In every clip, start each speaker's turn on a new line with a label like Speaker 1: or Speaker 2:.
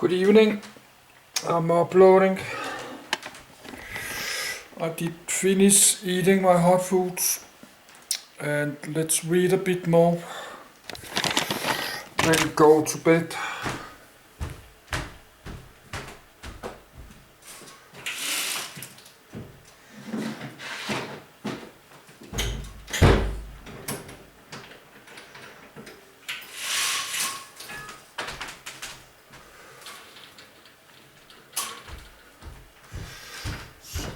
Speaker 1: Good evening. I'm uploading. I did finish eating my hot foods and let's read a bit more. Then go to bed.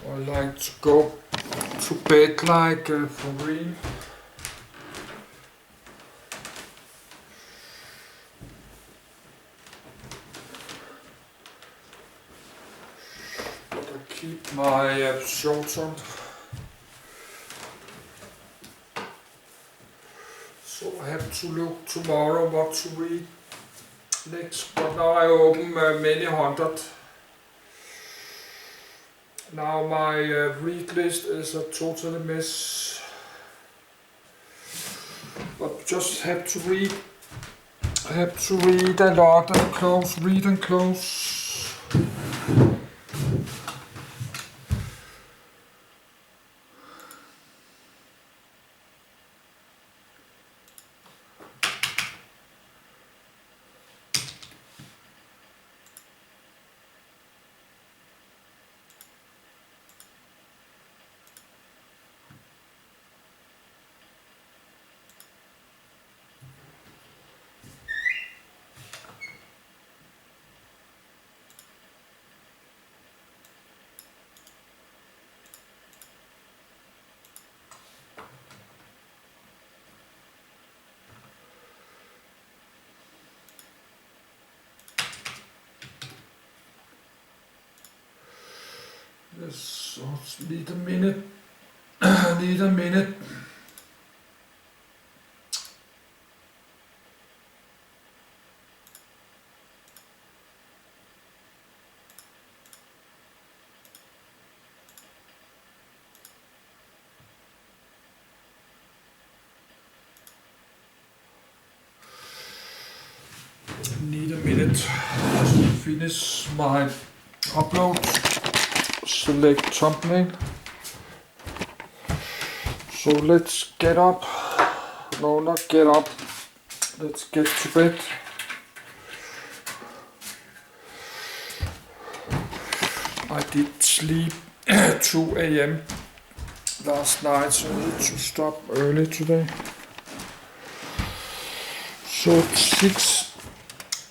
Speaker 1: I like to go to bed like for real. But I keep my shorts on. So I have to look tomorrow what to read next. But now I open many hundred. Now my read list is a total mess, but just have to read a lot and close, read and close. Yes, need a minute. Need a minute. Need a minute just to finish my upload. Select thumbnail. So let's get up. No, not get up. Let's get to bed. I did sleep 2 a.m. last night, so I need to stop early today. So it's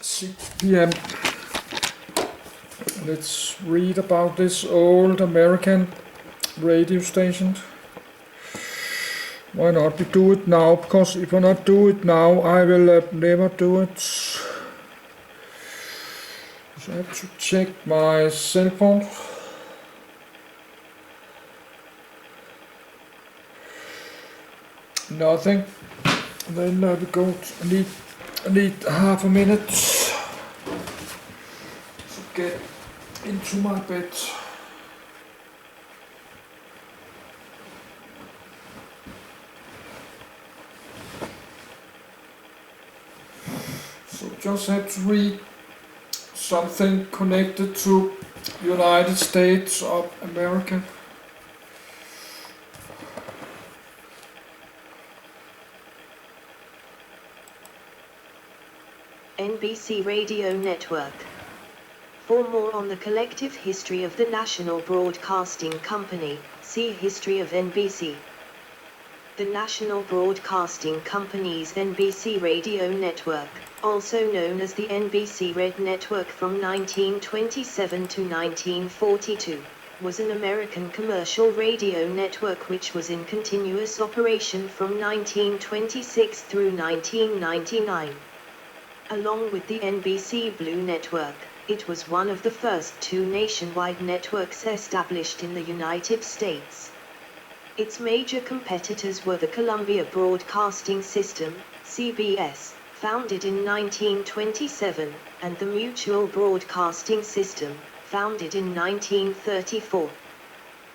Speaker 1: 6 p.m. Let's read about this old American radio station. Why not? We do it now, because if I not do it now, I will never do it. So I have to check my cell phone. Nothing. Then we go. I need half a minute to get into my bed. So just have to read something connected to United States of America.
Speaker 2: NBC Radio Network. For more on the collective history of the National Broadcasting Company, see History of NBC. The National Broadcasting Company's NBC Radio Network, also known as the NBC Red Network from 1927 to 1942, was an American commercial radio network which was in continuous operation from 1926 through 1999. Along with the NBC Blue Network, it was one of the first 2 nationwide networks established in the United States. Its major competitors were the Columbia Broadcasting System, CBS, founded in 1927, and the Mutual Broadcasting System, founded in 1934.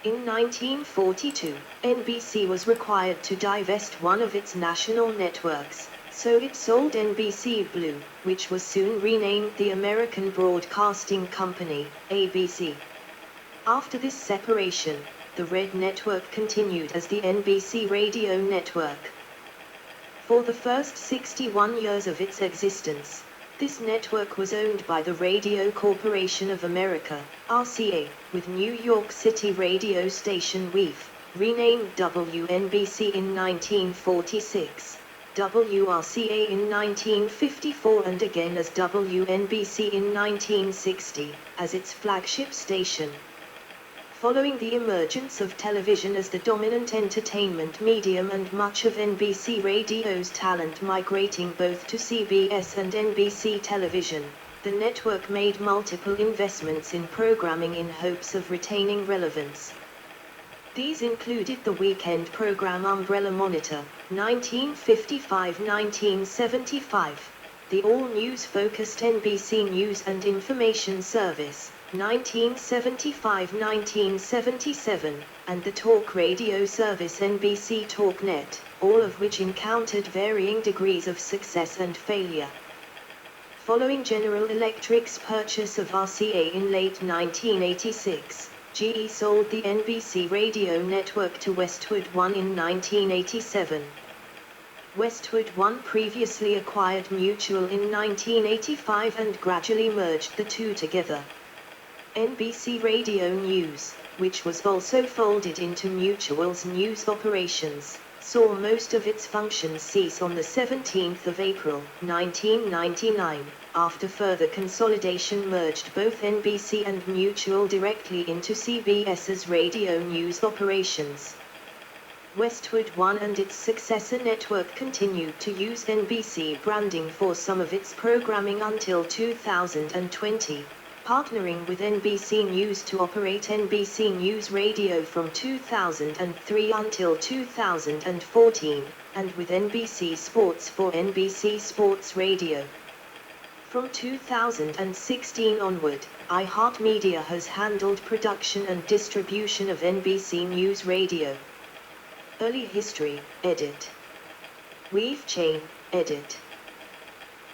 Speaker 2: In 1942, NBC was required to divest one of its national networks, So it sold NBC Blue, which was soon renamed the American Broadcasting Company, ABC. After this separation, the Red Network continued as the NBC Radio Network. For the first 61 years of its existence, this network was owned by the Radio Corporation of America, RCA, with New York City radio station WEEF, renamed WNBC in 1946, WRCA in 1954 and again as WNBC in 1960, as its flagship station. Following the emergence of television as the dominant entertainment medium and much of NBC Radio's talent migrating both to CBS and NBC television, the network made multiple investments in programming in hopes of retaining relevance. These included the weekend program Umbrella Monitor, 1955-1975, the all-news-focused NBC News and Information Service, 1975-1977, and the talk radio service NBC TalkNet, all of which encountered varying degrees of success and failure. Following General Electric's purchase of RCA in late 1986, GE sold the NBC radio network to Westwood One in 1987. Westwood One previously acquired Mutual in 1985 and gradually merged the two together. NBC Radio News, which was also folded into Mutual's news operations, saw most of its functions cease on the 17th of April, 1999, after further consolidation merged both NBC and Mutual directly into CBS's radio news operations. Westwood One and its successor network continued to use NBC branding for some of its programming until 2020. Partnering with NBC News to operate NBC News Radio from 2003 until 2014, and with NBC Sports for NBC Sports Radio. From 2016 onward, iHeartMedia has handled production and distribution of NBC News Radio. Early history, edit. Weave chain, edit.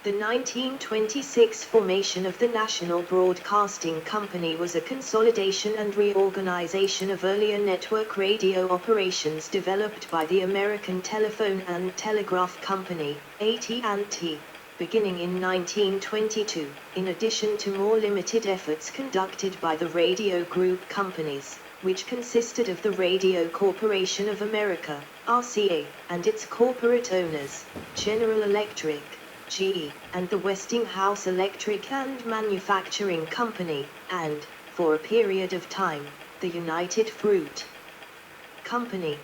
Speaker 2: The 1926 formation of the National Broadcasting Company was a consolidation and reorganization of earlier network radio operations developed by the American Telephone and Telegraph Company, AT&T, beginning in 1922, in addition to more limited efforts conducted by the radio group companies, which consisted of the Radio Corporation of America, RCA, and its corporate owners, General Electric, GE, and the Westinghouse Electric and Manufacturing Company, and, for a period of time, the United Fruit Company.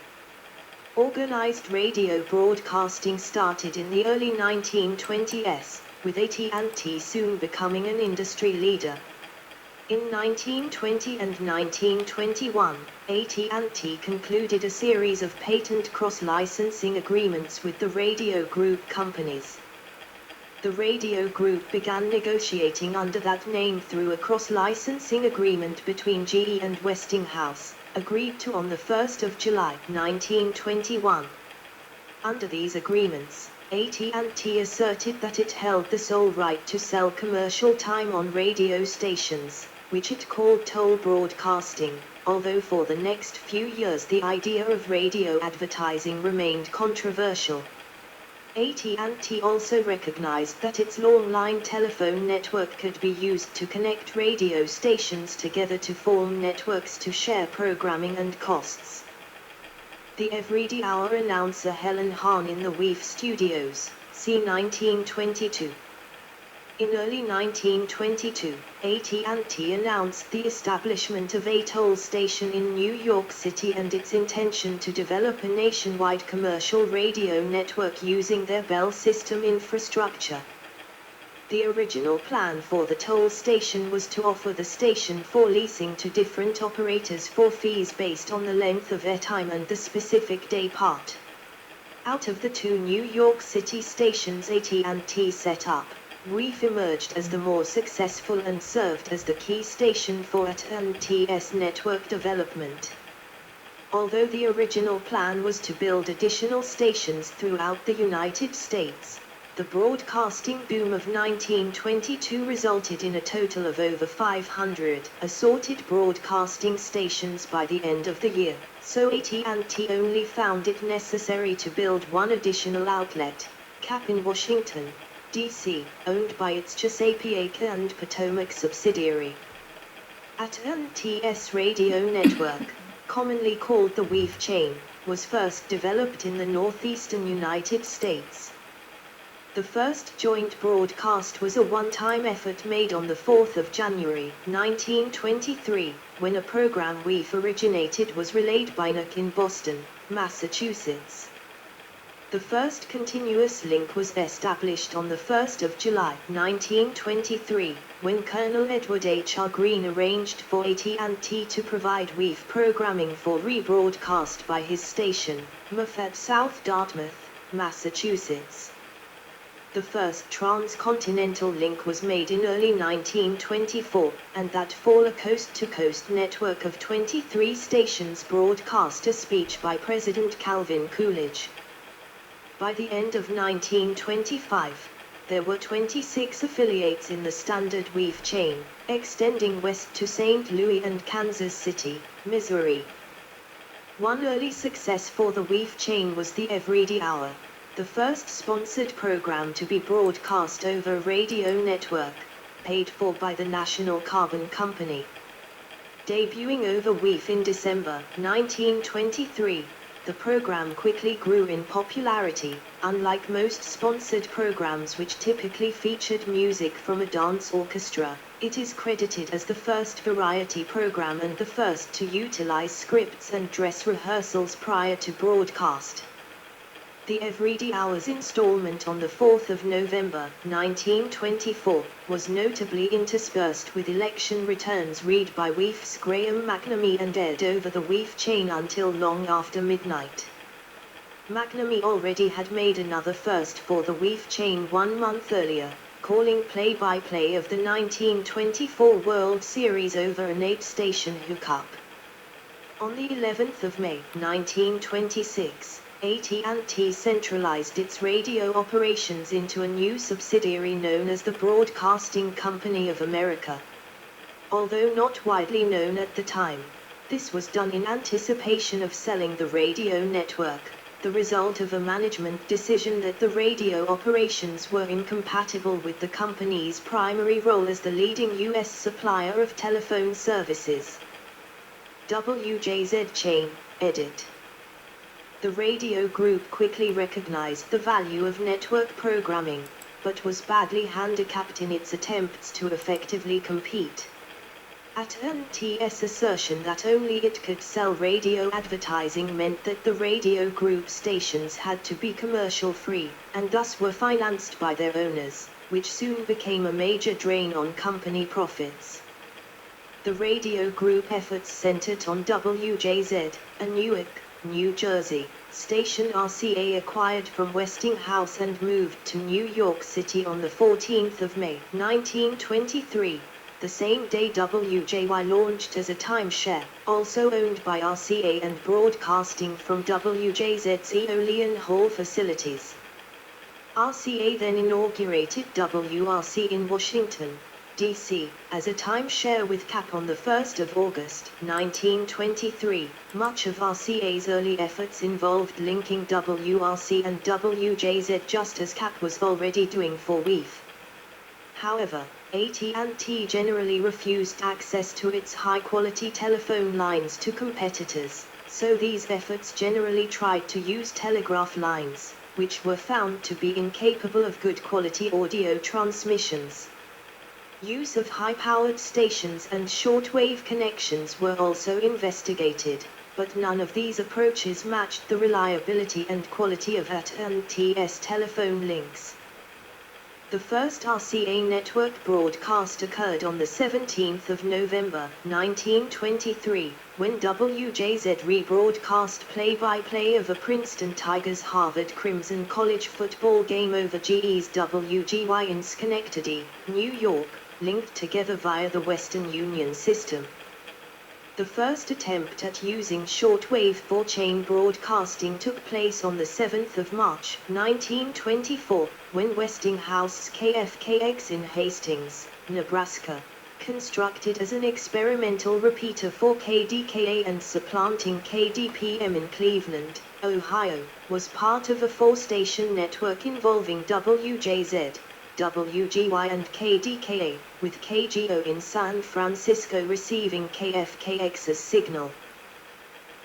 Speaker 2: Organized radio broadcasting started in the early 1920s, with AT&T soon becoming an industry leader. In 1920 and 1921, AT&T concluded a series of patent cross-licensing agreements with the radio group companies. The radio group began negotiating under that name through a cross-licensing agreement between GE and Westinghouse, agreed to on the 1st of July 1921. Under these agreements, AT&T asserted that it held the sole right to sell commercial time on radio stations, which it called toll broadcasting, although for the next few years the idea of radio advertising remained controversial. AT&T also recognized that its long-line telephone network could be used to connect radio stations together to form networks to share programming and costs. The Everyday Hour announcer Helen Hahn in the WEEF studios, c. 1922. In early 1922, AT&T announced the establishment of a toll station in New York City and its intention to develop a nationwide commercial radio network using their Bell system infrastructure. The original plan for the toll station was to offer the station for leasing to different operators for fees based on the length of airtime and the specific day part. Out of the two New York City stations AT&T set up, WEEF emerged as the more successful and served as the key station for AT&T's network development. Although the original plan was to build additional stations throughout the United States, The broadcasting boom of 1922 resulted in a total of over 500 assorted broadcasting stations by the end of the year, so AT&T only found it necessary to build one additional outlet, CAP in Washington, D.C., owned by its Chesapeake and Potomac subsidiary. AT&T's radio network, commonly called the Weave Chain, was first developed in the northeastern United States. The first joint broadcast was a one-time effort made on the 4th of January, 1923, when a program Weave originated was relayed by NBC in Boston, Massachusetts. The first continuous link was established on the 1st of July, 1923, when Colonel Edward H.R. Green arranged for AT&T to provide Weave programming for rebroadcast by his station, MUF at South Dartmouth, Massachusetts. The first transcontinental link was made in early 1924, and that fall a coast-to-coast network of 23 stations broadcast a speech by President Calvin Coolidge. By the end of 1925, there were 26 affiliates in the standard Weave chain, extending west to St. Louis and Kansas City, Missouri. One early success for the Weave chain was the Everyday Hour, the first sponsored program to be broadcast over a radio network, paid for by the National Carbon Company. Debuting over Weave in December 1923, the program quickly grew in popularity. Unlike most sponsored programs which typically featured music from a dance orchestra, it is credited as the first variety program and the first to utilize scripts and dress rehearsals prior to broadcast. The Everyday Hour's installment on the 4th of November, 1924, was notably interspersed with election returns read by Weave's Graham McNamee and aired over the Weave chain until long after midnight. McNamee already had made another first for the Weave chain 1 month earlier, calling play-by-play of the 1924 World Series over an 8-station hookup. On the 11th of May, 1926, AT&T centralized its radio operations into a new subsidiary known as the Broadcasting Company of America. Although not widely known at the time, this was done in anticipation of selling the radio network, the result of a management decision that the radio operations were incompatible with the company's primary role as the leading U.S. supplier of telephone services. WJZ Chain, edit. The radio group quickly recognized the value of network programming, but was badly handicapped in its attempts to effectively compete. AT&T's assertion that only it could sell radio advertising meant that the radio group stations had to be commercial-free, and thus were financed by their owners, which soon became a major drain on company profits. The radio group efforts centered on WJZ, a Newark, New Jersey, station RCA acquired from Westinghouse and moved to New York City on the 14th of May, 1923, the same day WJY launched as a timeshare, also owned by RCA and broadcasting from WJZ's Aeolian Hall facilities. RCA then inaugurated WRC in Washington, D.C., as a timeshare with cap on the 1st of August, 1923. Much of RCA's early efforts involved linking WRC and WJZ just as cap was already doing for Weave. However, AT&T generally refused access to its high-quality telephone lines to competitors, so these efforts generally tried to use telegraph lines, which were found to be incapable of good quality audio transmissions. Use of high-powered stations and shortwave connections were also investigated, but none of these approaches matched the reliability and quality of AT&T's telephone links. The first RCA network broadcast occurred on the 17th of November, 1923, when WJZ rebroadcast play-by-play of a Princeton Tigers-Harvard Crimson college football game over GE's WGY in Schenectady, New York, linked together via the Western Union system. The first attempt at using shortwave for chain broadcasting took place on the 7th of March, 1924, when Westinghouse's KFKX in Hastings, Nebraska, constructed as an experimental repeater for KDKA and supplanting KDPM in Cleveland, Ohio, was part of a 4-station network involving WJZ, WGY and KDKA, with KGO in San Francisco receiving KFKX's signal.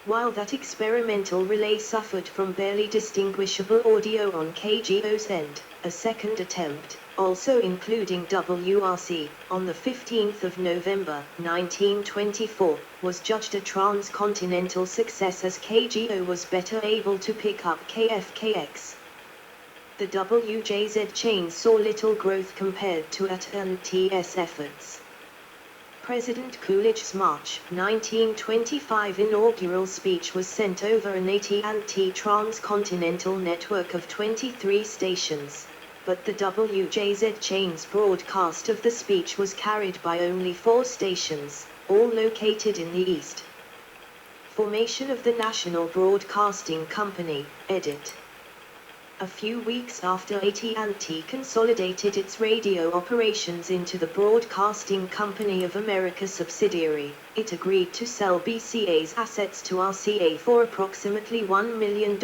Speaker 2: While that experimental relay suffered from barely distinguishable audio on KGO's end, a second attempt, also including WRC, on the 15th of November, 1924, was judged a transcontinental success as KGO was better able to pick up KFKX. The WJZ chain saw little growth compared to AT&T's efforts. President Coolidge's March 1925 inaugural speech was sent over an AT&T transcontinental network of 23 stations, but the WJZ chain's broadcast of the speech was carried by only 4 stations, all located in the East. Formation of the National Broadcasting Company, edit. A few weeks after AT&T consolidated its radio operations into the Broadcasting Company of America subsidiary, it agreed to sell BCA's assets to RCA for approximately $1 million,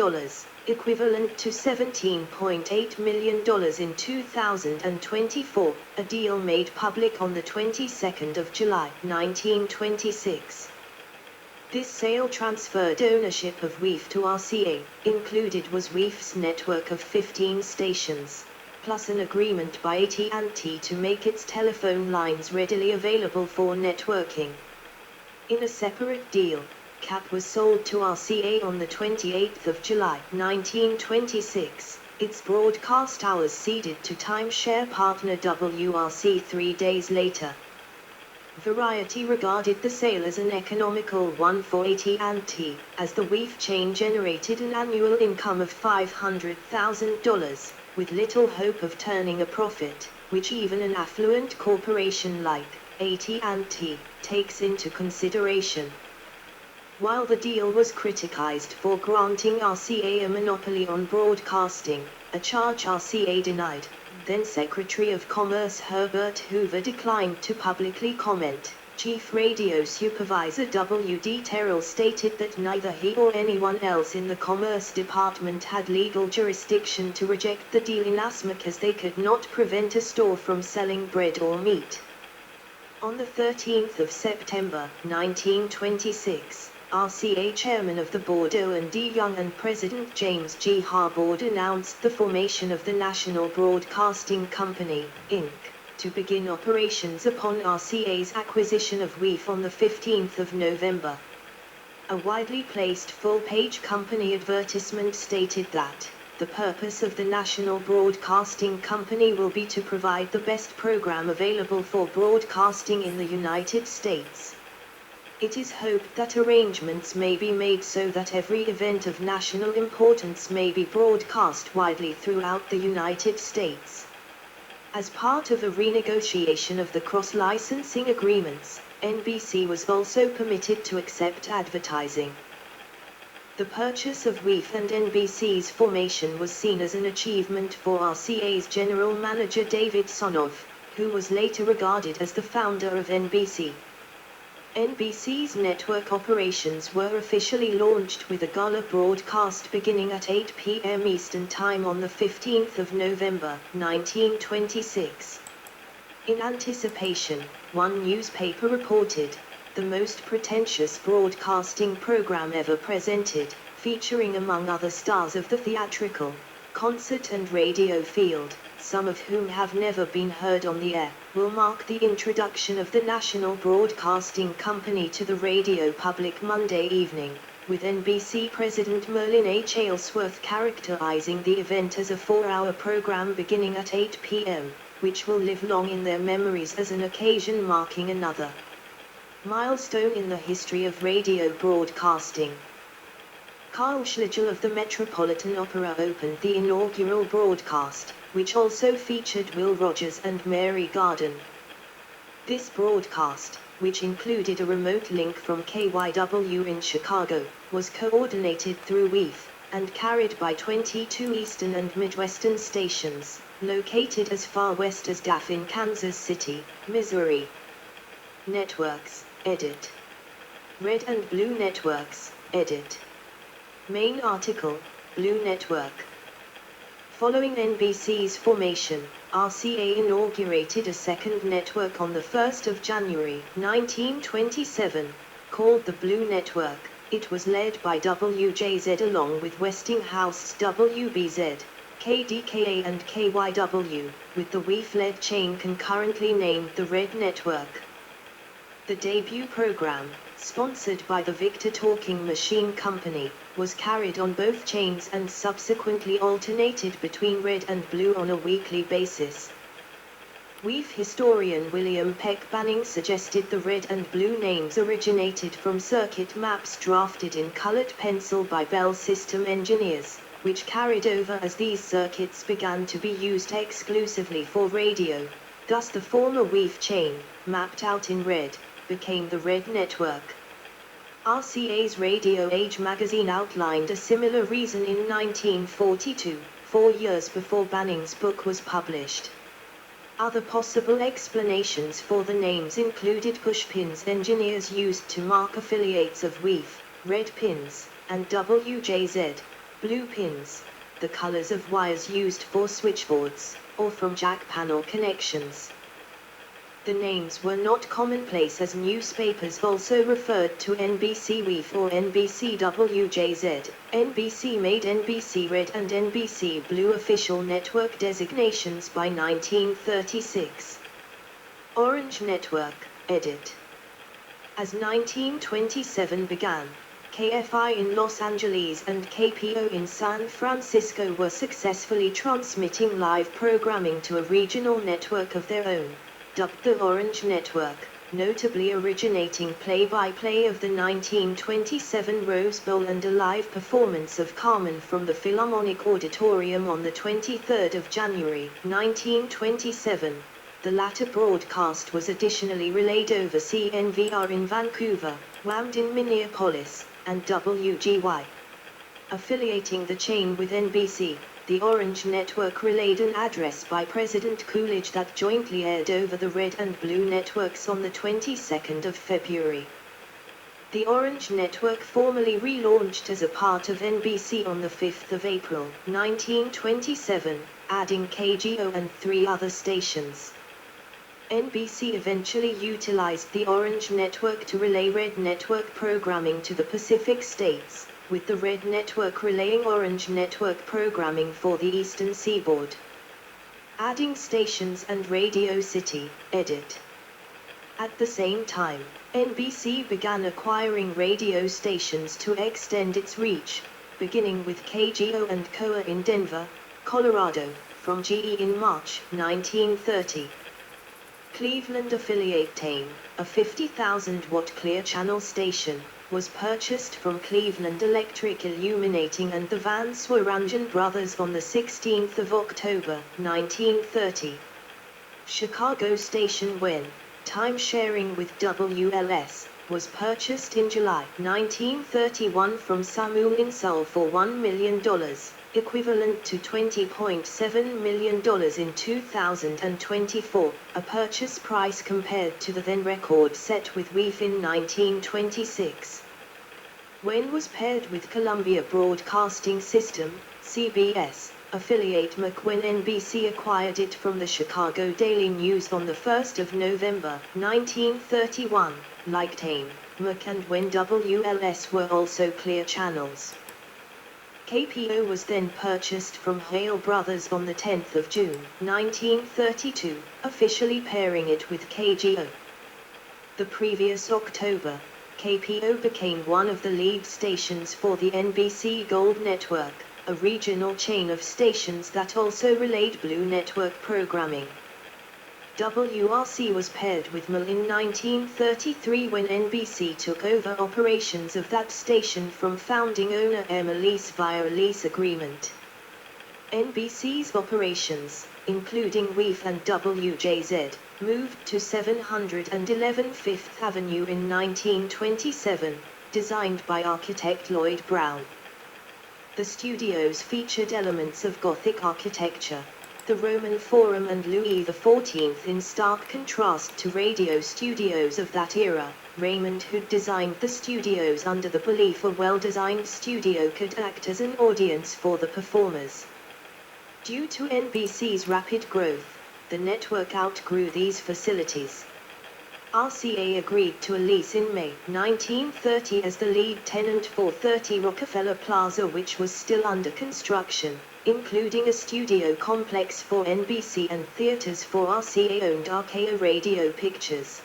Speaker 2: equivalent to $17.8 million in 2024, a deal made public on the 22nd of July, 1926. This sale transferred ownership of WEAF to RCA. Included was WEAF's network of 15 stations, plus an agreement by AT&T to make its telephone lines readily available for networking. In a separate deal, CAP was sold to RCA on the 28th of July, 1926, its broadcast hours ceded to timeshare partner WRC 3 days later. Variety regarded the sale as an economical one for AT&T, as the WEAF chain generated an annual income of $500,000, with little hope of turning a profit, which even an affluent corporation like AT&T takes into consideration. While the deal was criticized for granting RCA a monopoly on broadcasting, a charge RCA denied, then Secretary of Commerce Herbert Hoover declined to publicly comment. Chief Radio Supervisor W.D. Terrell stated that neither he or anyone else in the Commerce Department had legal jurisdiction to reject the deal inasmuch as they could not prevent a store from selling bread or meat. On the 13th of September, 1926, RCA Chairman of the Board Owen D. Young and President James G. Harbord announced the formation of the National Broadcasting Company, Inc., to begin operations upon RCA's acquisition of WEAF on the 15th of November. A widely placed full-page company advertisement stated that the purpose of the National Broadcasting Company will be to provide the best program available for broadcasting in the United States. It is hoped that arrangements may be made so that every event of national importance may be broadcast widely throughout the United States. As part of a renegotiation of the cross-licensing agreements, NBC was also permitted to accept advertising. The purchase of WEAF and NBC's formation was seen as an achievement for RCA's general manager David Sonoff, who was later regarded as the founder of NBC. NBC's network operations were officially launched with a gala broadcast beginning at 8 p.m. Eastern Time on the 15th of November, 1926. In anticipation, one newspaper reported, "The most pretentious broadcasting program ever presented, featuring among other stars of the theatrical, concert and radio field, some of whom have never been heard on the air, will mark the introduction of the National Broadcasting Company to the radio public Monday evening," with NBC President Merlin H. Aylesworth characterizing the event as a 4-hour program beginning at 8 p.m., which will live long in their memories as an occasion marking another milestone in the history of radio broadcasting. Carl Schlegel of the Metropolitan Opera opened the inaugural broadcast, which also featured Will Rogers and Mary Garden. This broadcast, which included a remote link from KYW in Chicago, was coordinated through WEAF, and carried by 22 Eastern and Midwestern stations, located as far west as DAF in Kansas City, Missouri. Networks, edit. Red and Blue Networks, edit. Main article, Blue Network. Following NBC's formation, RCA inaugurated a second network on the 1st of January 1927, called the Blue Network. It was led by WJZ along with Westinghouse's WBZ, KDKA and KYW, with the WEAF-led chain concurrently named the Red Network. The debut program, sponsored by the Victor Talking Machine Company, was carried on both chains and subsequently alternated between Red and Blue on a weekly basis. WEAF historian William Peck Banning suggested the Red and Blue names originated from circuit maps drafted in colored pencil by Bell system engineers, which carried over as these circuits began to be used exclusively for radio. Thus the former WEAF chain, mapped out in red, became the Red Network. RCA's Radio Age magazine outlined a similar reason in 1942, 4 years before Banning's book was published. Other possible explanations for the names included pushpins engineers used to mark affiliates of WEAF, red pins, and WJZ, blue pins, the colors of wires used for switchboards, or from jack panel connections. The names were not commonplace as newspapers also referred to NBC WEAF or NBC WJZ. NBC made NBC Red and NBC Blue official network designations by 1936. Orange Network, edit. As 1927 began, KFI in Los Angeles and KPO in San Francisco were successfully transmitting live programming to a regional network of their own, dubbed the Orange Network, notably originating play-by-play of the 1927 Rose Bowl and a live performance of Carmen from the Philharmonic Auditorium on the 23rd of January, 1927. The latter broadcast was additionally relayed over CNVR in Vancouver, WAMD in Minneapolis, and WGY. Affiliating the chain with NBC, the Orange Network relayed an address by President Coolidge that jointly aired over the Red and Blue networks on the 22nd of February. The Orange Network formally relaunched as a part of NBC on the 5th of April, 1927, adding KGO and 3 other stations. NBC eventually utilized the Orange Network to relay Red Network programming to the Pacific states, with the Red Network relaying Orange Network programming for the Eastern Seaboard. Adding stations and Radio City, edit. At the same time, NBC began acquiring radio stations to extend its reach, beginning with KGO and KOA in Denver, Colorado, from GE in March 1930. Cleveland affiliate Tame, a 50,000-watt clear channel station, was purchased from Cleveland Electric Illuminating and the Van Swearingen brothers on the 16th of October, 1930. Chicago station When, time-sharing with WLS, was purchased in July 1931 from Samuel Insull for $1 million, equivalent to $20.7 million in 2024, a purchase price compared to the then record set with WEAF in 1926. When was paired with Columbia Broadcasting System, CBS, affiliate McC when NBC acquired it from the Chicago Daily News on the 1st of November, 1931, like Tame, McC and when WLS were also clear channels. KPO was then purchased from Hale Brothers on the 10th of June, 1932, officially pairing it with KGO. The previous October, KPO became one of the lead stations for the NBC Gold Network, a regional chain of stations that also relayed Blue Network programming. WRC was paired with ML in 1933 when NBC took over operations of that station from founding owner Emma Lease via a lease agreement. NBC's operations, including WEEF and WJZ, moved to 711 Fifth Avenue in 1927, designed by architect Lloyd Brown. The studios featured elements of Gothic architecture, the Roman Forum and Louis XIV in stark contrast to radio studios of that era. Raymond Hood designed the studios under the belief a well-designed studio could act as an audience for the performers. Due to NBC's rapid growth, the network outgrew these facilities. RCA agreed to a lease in May 1930 as the lead tenant for 30 Rockefeller Plaza, which was still under construction, including a studio complex for NBC and theaters for RCA-owned RKO Radio Pictures.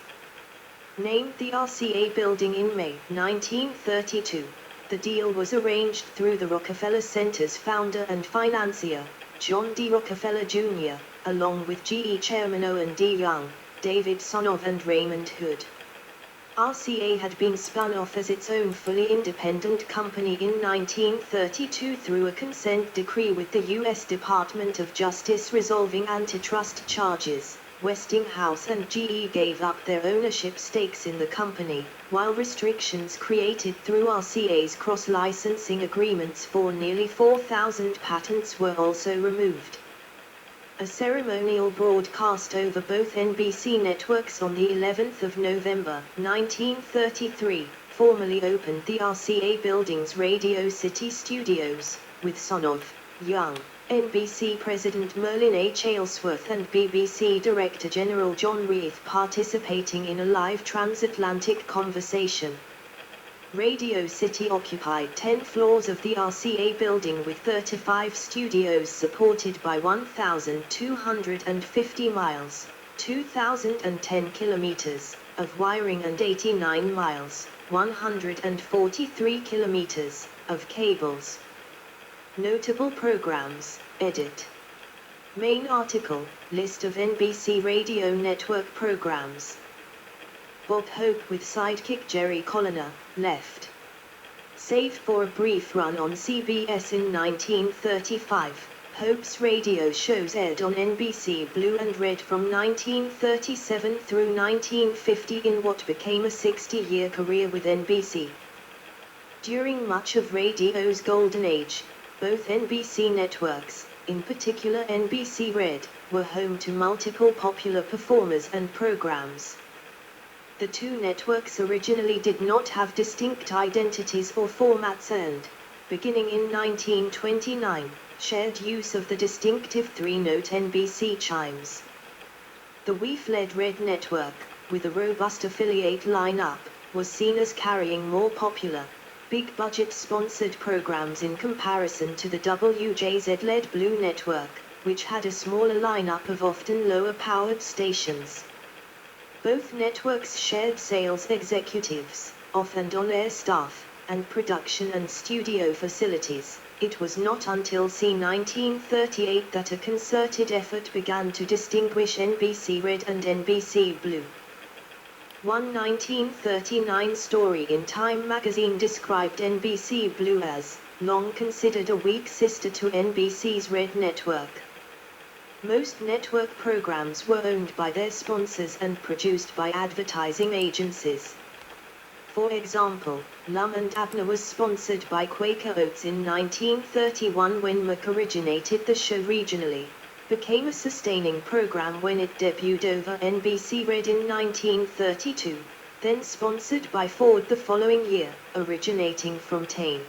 Speaker 2: Named the RCA Building in May 1932, the deal was arranged through the Rockefeller Center's founder and financier, John D. Rockefeller Jr., along with GE Chairman Owen D. Young, David Sonoff and Raymond Hood. RCA had been spun off as its own fully independent company in 1932 through a consent decree with the U.S. Department of Justice resolving antitrust charges. Westinghouse and GE gave up their ownership stakes in the company, while restrictions created through RCA's cross-licensing agreements for nearly 4,000 patents were also removed. A ceremonial broadcast over both NBC networks on the 11th of November, 1933, formally opened the RCA Building's Radio City studios, with Sonoff, Young, NBC President Merlin H. Aylesworth and BBC Director General John Reith participating in a live transatlantic conversation. Radio City occupied 10 floors of the RCA Building with 35 studios supported by 1,250 miles, 2,010 kilometers, of wiring and 89 miles, 143 kilometers, of cables. Notable programs, edit. Main article, list of NBC Radio Network programs. Bob Hope with sidekick Jerry Colonna, left. Saved for a brief run on CBS in 1935, Hope's radio shows aired on NBC Blue and Red from 1937 through 1950 in what became a 60-year career with NBC. During much of radio's golden age, both NBC networks, in particular NBC Red, were home to multiple popular performers and programs. The two networks originally did not have distinct identities or formats and, beginning in 1929, shared use of the distinctive three-note NBC chimes. The WEEF-led Red Network, with a robust affiliate lineup, was seen as carrying more popular, big-budget sponsored programs in comparison to the WJZ-led Blue Network, which had a smaller lineup of often lower-powered stations. Both networks shared sales executives, off and on-air staff, and production and studio facilities. It was not until c. 1938 that a concerted effort began to distinguish NBC Red and NBC Blue. One 1939 story in Time magazine described NBC Blue as, long considered a weak sister to NBC's Red Network. Most network programs were owned by their sponsors and produced by advertising agencies. For example, Lum and Abner was sponsored by Quaker Oats in 1931 when Mac originated the show regionally, became a sustaining program when it debuted over NBC Red in 1932, then sponsored by Ford the following year, originating from Tane.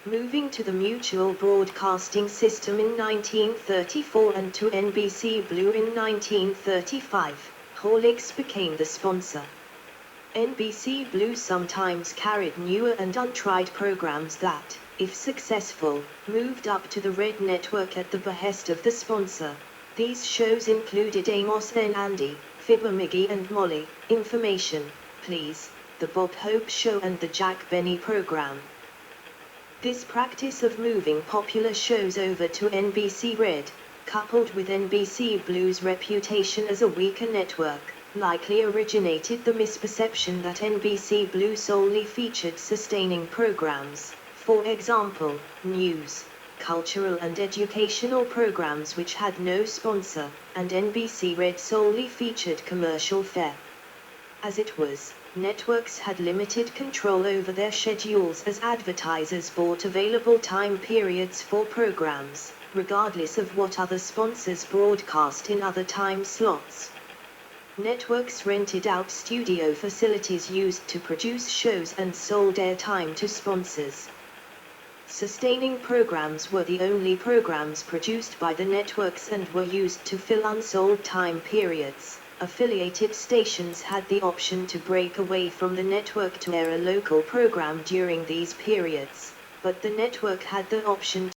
Speaker 2: Moving to the Mutual Broadcasting System in 1934 and to NBC Blue in 1935, Horlicks became the sponsor. NBC Blue sometimes carried newer and untried programs that, if successful, moved up to the Red Network at the behest of the sponsor. These shows included Amos and Andy, Fibber McGee and Molly, Information, Please, The Bob Hope Show and The Jack Benny Program. This practice of moving popular shows over to NBC Red, coupled with NBC Blue's reputation as a weaker network, likely originated the misperception that NBC Blue solely featured sustaining programs, for example, news. cultural and educational programs which had no sponsor, and NBC Red solely featured commercial fare. As it was, networks had limited control over their schedules as advertisers bought available time periods for programs, regardless of what other sponsors broadcast in other time slots. Networks rented out studio facilities used to produce shows and sold airtime to sponsors. Sustaining programs were the only programs produced by the networks and were used to fill unsold time periods. Affiliated stations had the option to break away from the network to air a local program during these periods, but the network had the option